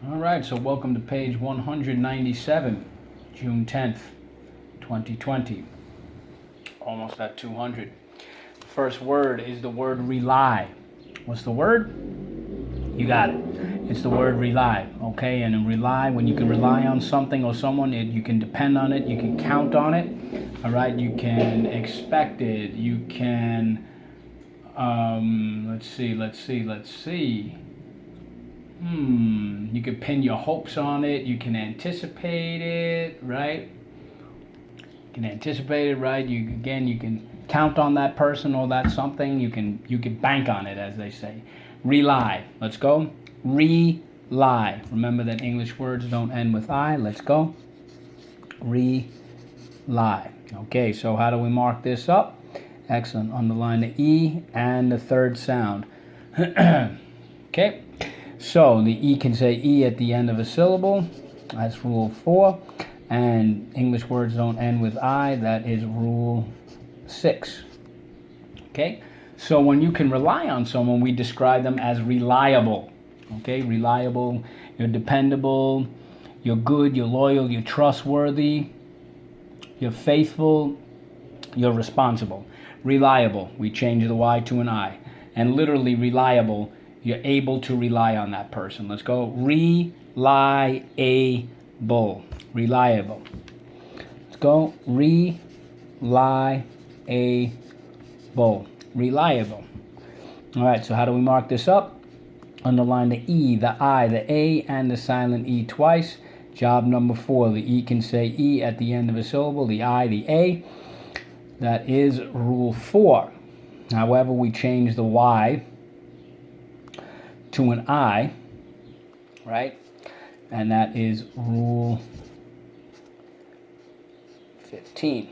All right, so welcome to page 197, June 10th, 2020. Almost at 200. The first word is the word rely. What's the word? You got it. It's the word rely, okay? And rely, when you can rely on something or someone, you can depend on it, you can count on it, all right? You can expect it, you can, let's see. You can pin your hopes on it. You can anticipate it, right? You can anticipate it, right? You can count on that person or that something. You can bank on it, as they say. Rely. Let's go. Rely. Remember that English words don't end with I. Let's go. Rely. Okay, so how do we mark this up? Excellent. Underline the E and the third sound. Okay. So the E can say E at the end of a syllable. That's rule 4. And English words don't end with I. That is rule 6. Okay? So when you can rely on someone, we describe them as reliable. Okay? Reliable. You're dependable. You're good. You're loyal. You're trustworthy. You're faithful. You're responsible. Reliable. We change the Y to an I. And literally reliable. You're able to rely on that person. Let's go. Reliable. Reliable. Let's go. Reliable. Reliable. All right, so how do we mark this up? Underline the E, the I, the A, and the silent E twice. Job number 4. The E can say E at the end of a syllable. The I, the A. That is rule 4. However, we change the Y to an I, right? And that is rule 15.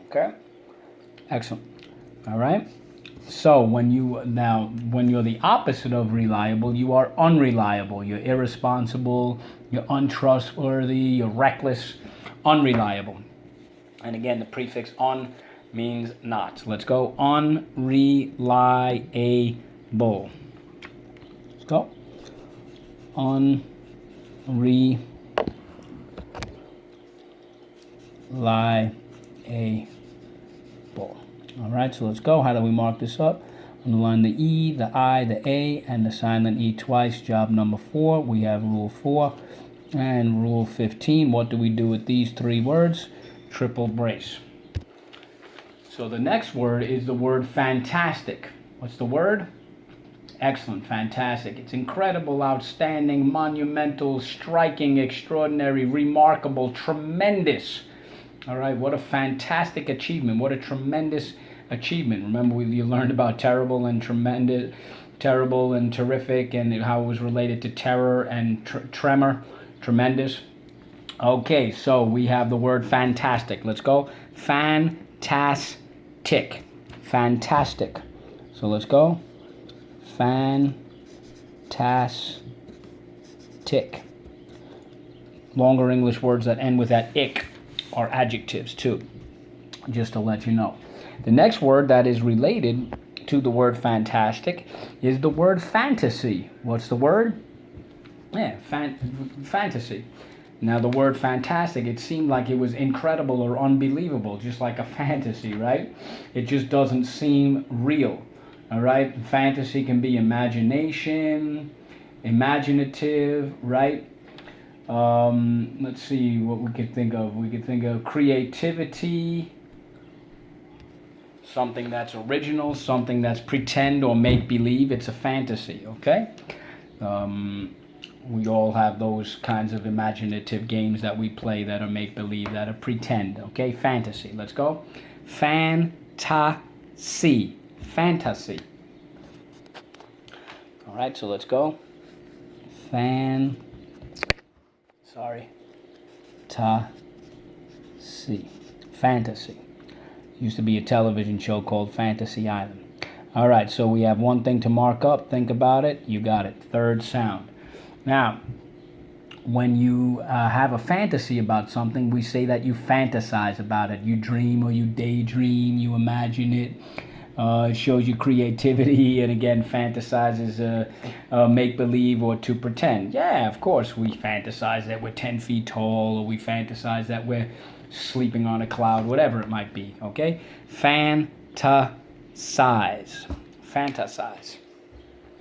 Okay? Excellent. All right? So when you're the opposite of reliable, you are unreliable. You're irresponsible, you're untrustworthy, you're reckless, unreliable. And again, the prefix on means not. Let's go. Unreliable. Go. Unreliable. All right, so let's go. How do we mark this up? Underline the E, the I, the A, and the silent E twice. Job number 4. We have rule 4 and rule 15. What do we do with these 3 words? Triple brace. So the next word is the word fantastic. What's the word? Excellent, fantastic. It's incredible, outstanding, monumental, striking, extraordinary, remarkable, tremendous. All right, what a fantastic achievement. What a tremendous achievement. Remember, you learned about terrible and tremendous, terrible and terrific, and how it was related to terror and tremor. Tremendous. Okay, so we have the word fantastic. Let's go. Fantastic. Fantastic. So let's go. Fantastic. Longer English words that end with that ick are adjectives too, just to let you know. The next word that is related to the word fantastic is the word fantasy. What's the word? Yeah, fantasy. Now the word fantastic, it seemed like it was incredible or unbelievable, just like a fantasy, right? It just doesn't seem real. All right, fantasy can be imagination, imaginative, right? Let's see what we could think of. We could think of creativity, something that's original, something that's pretend or make believe. It's a fantasy, okay? We all have those kinds of imaginative games that we play that are make believe, that are pretend, okay? Fantasy. Let's go. Fantasy. Fantasy. All right, so let's go. Fantasy. Used to be a television show called Fantasy Island. All right, so we have one thing to mark up. Think about it. You got it. Third sound. Now, when you have a fantasy about something, we say that you fantasize about it. You dream or you daydream, you imagine it. It shows you creativity, and again, fantasizes make believe or to pretend. Yeah, of course, we fantasize that we're 10 feet tall, or we fantasize that we're sleeping on a cloud, whatever it might be. Okay? Fantasize. Fantasize.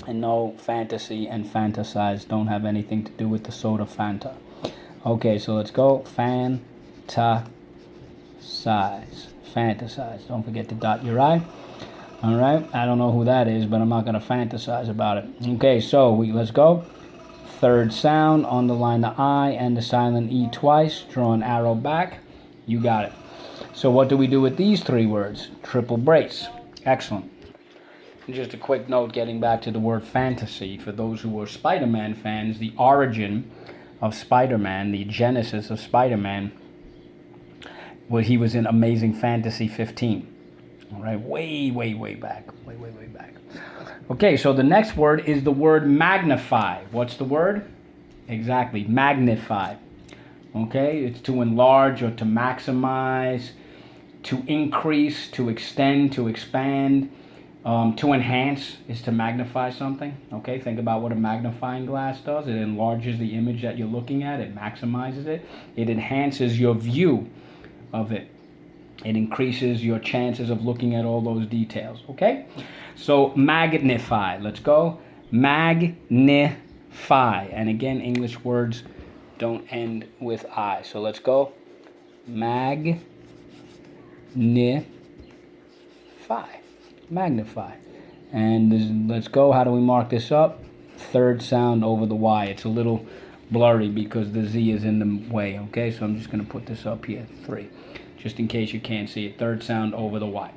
And no, fantasy and fantasize don't have anything to do with the soda Fanta. Okay, so let's go. Fantasize. Fantasize. Don't forget to dot your I. All right. I don't know who that is, but I'm not going to fantasize about it. Okay, so let's go. Third sound, underline the I and the silent E twice. Draw an arrow back. You got it. So what do we do with these three words? Triple brace. Excellent. And just a quick note, getting back to the word fantasy. For those who are Spider-Man fans, the origin of Spider-Man, the genesis of Spider-Man, was he was in Amazing Fantasy 15. All right, way back. Way back. Okay, so the next word is the word magnify. What's the word? Exactly, magnify. Okay, it's to enlarge or to maximize, to increase, to extend, to expand. To enhance is to magnify something. Okay, think about what a magnifying glass does. It enlarges the image that you're looking at. It maximizes it. It enhances your view of it. It increases your chances of looking at all those details. Okay, so magnify. Let's go. Magnify. And again, English words don't end with I. So let's go. Magnify. Magnify. And let's go. How do we mark this up? Third sound over the Y. It's a little blurry because the Z is in the way. Okay, so I'm just going to put this up here. 3. Just in case you can't see it. Third sound over the Y.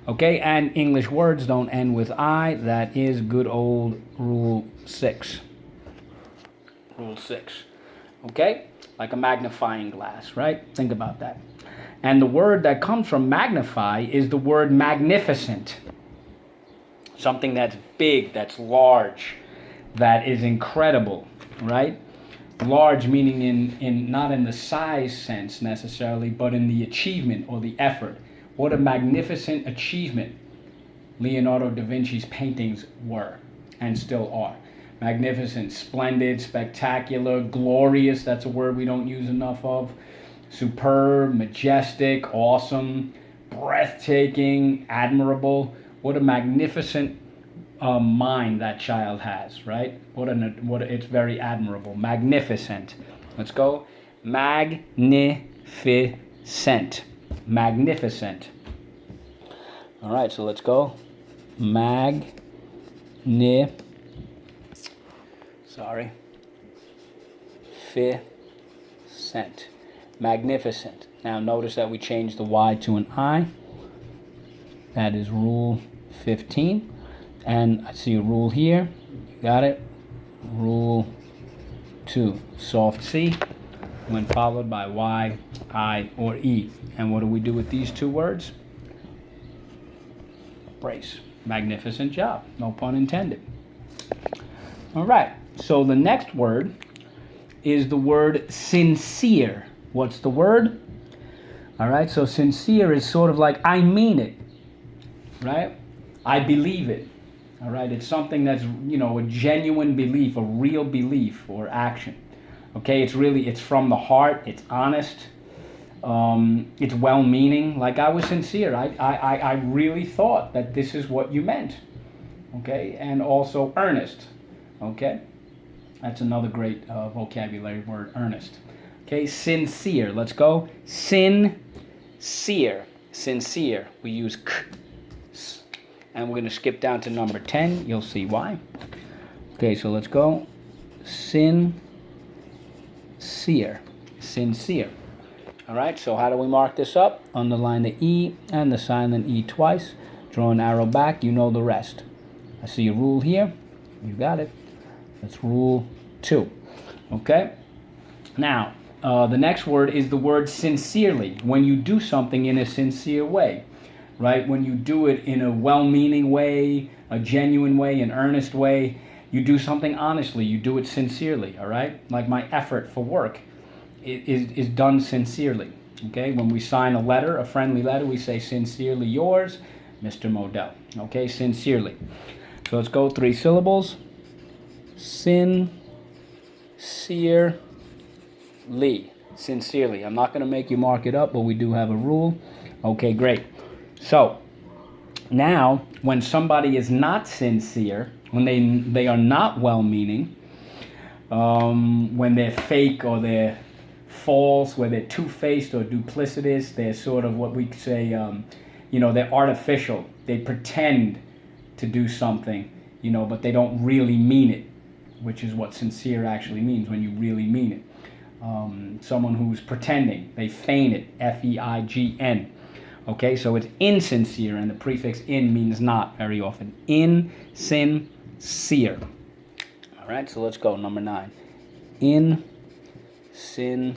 Okay, and English words don't end with I. That is good old Rule 6. Rule 6. Okay? Like a magnifying glass, right? Think about that. And the word that comes from magnify is the word magnificent. Something that's big, that's large, that is incredible, right? Large meaning in not in the size sense necessarily, but in the achievement or the effort. What a magnificent achievement Leonardo da Vinci's paintings were and still are. Magnificent, splendid, spectacular, glorious, that's a word we don't use enough of. Superb, majestic, awesome, breathtaking, admirable. What a magnificent mind that child has, right? It's very admirable. Magnificent. Let's go. Magnificent. Magnificent. All right, so let's go. Ficent. Magnificent. Now notice that we changed the Y to an I. That is Rule 15. And I see a rule here. You got it. Rule 2. Soft C when followed by Y, I, or E. And what do we do with these two words? Brace. Magnificent job. No pun intended. All right. So the next word is the word sincere. What's the word? All right. So sincere is sort of like I mean it. Right? I believe it. All right, it's something that's, a genuine belief, a real belief or action. Okay, it's from the heart, it's honest, it's well-meaning. Like I was sincere, I really thought that this is what you meant. Okay, and also earnest. Okay, that's another great vocabulary word, earnest. Okay, sincere, let's go. Sincere, sincere, we use k. And we're going to skip down to number 10. You'll see why. Okay, so let's go. Sincere. Sincere. All right, so how do we mark this up? Underline the E and the silent E twice. Draw an arrow back. You know the rest. I see a rule here. You got it. That's Rule 2. Okay? Now, the next word is the word sincerely. When you do something in a sincere way. Right? When you do it in a well-meaning way, a genuine way, an earnest way, you do something honestly, you do it sincerely, all right? Like my effort for work is done sincerely, okay? When we sign a letter, a friendly letter, we say sincerely yours, Mr. Modell. Okay, sincerely. So let's go 3 syllables. Sincerely. Sincerely. I'm not going to make you mark it up, but we do have a rule. Okay, great. So now, when somebody is not sincere, when they are not well-meaning, when they're fake or they're false, where they're two-faced or duplicitous, they're sort of what we say, they're artificial. They pretend to do something, but they don't really mean it, which is what sincere actually means, when you really mean it. Someone who's pretending, they feign it, F-E-I-G-N. Okay, so it's insincere, and the prefix in means not very often. Insincere. All right, so let's go, number 9. Insincere.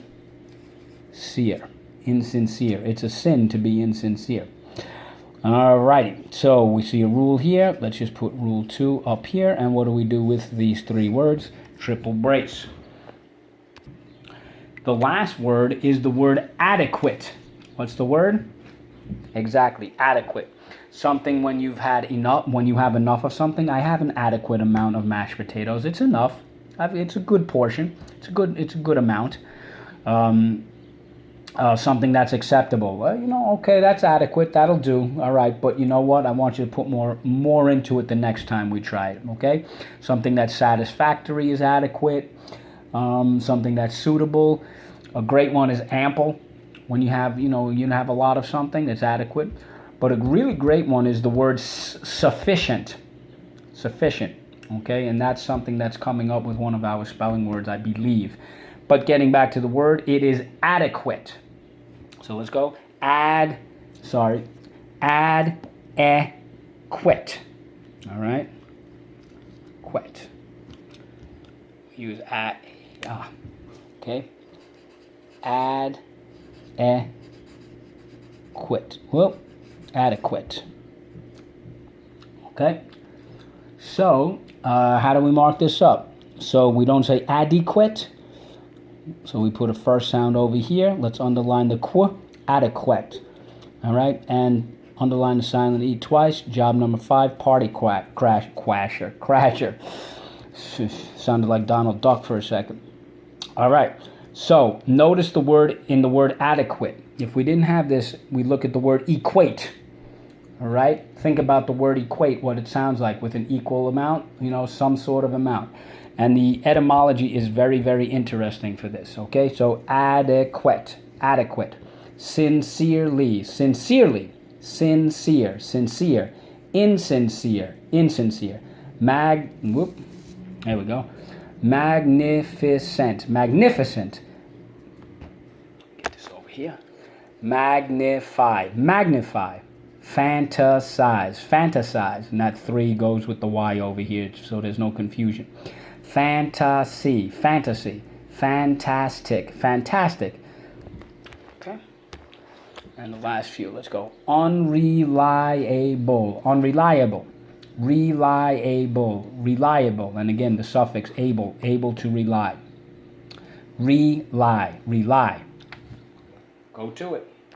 Insincere. It's a sin to be insincere. All righty, so we see a rule here. Let's just put rule 2 up here, and what do we do with these 3 words? Triple brace. The last word is the word adequate. What's the word? Exactly, adequate. Something when you've had enough, when you have enough of something. I have an adequate amount of mashed potatoes. It's enough. It's a good portion. It's a good amount. Something that's acceptable. Well, okay, that's adequate. That'll do. All right, but you know what? I want you to put more into it the next time we try it. Okay, something that's satisfactory is adequate. Something that's suitable. A great one is ample. When you have a lot of something that's adequate. But a really great one is the word sufficient. Sufficient. Okay, and that's something that's coming up with one of our spelling words, I believe. But getting back to the word, it is adequate. So let's go. Adequate. All right. Quit. Use okay. Adequate. Well, adequate. Okay. So, how do we mark this up? So we don't say adequate. So we put a first sound over here. Let's underline the qu. Adequate. All right. And underline the silent E twice. Job number 5. Party crasher. Sounded like Donald Duck for a second. All right. So notice the word in the word adequate. If we didn't have this, we look at the word equate. All right. Think about the word equate, what it sounds like, with an equal amount, some sort of amount. And the etymology is very, very interesting for this. Okay. So adequate. Sincerely. Sincere. Insincere. There we go. Magnificent. Get this over here. Magnify. Fantasize. And that 3 goes with the Y over here, so there's no confusion. Fantasy. Fantastic. Okay. And the last few, let's go. Unreliable. Reliable. And again, the suffix able to rely. Rely. Go to it.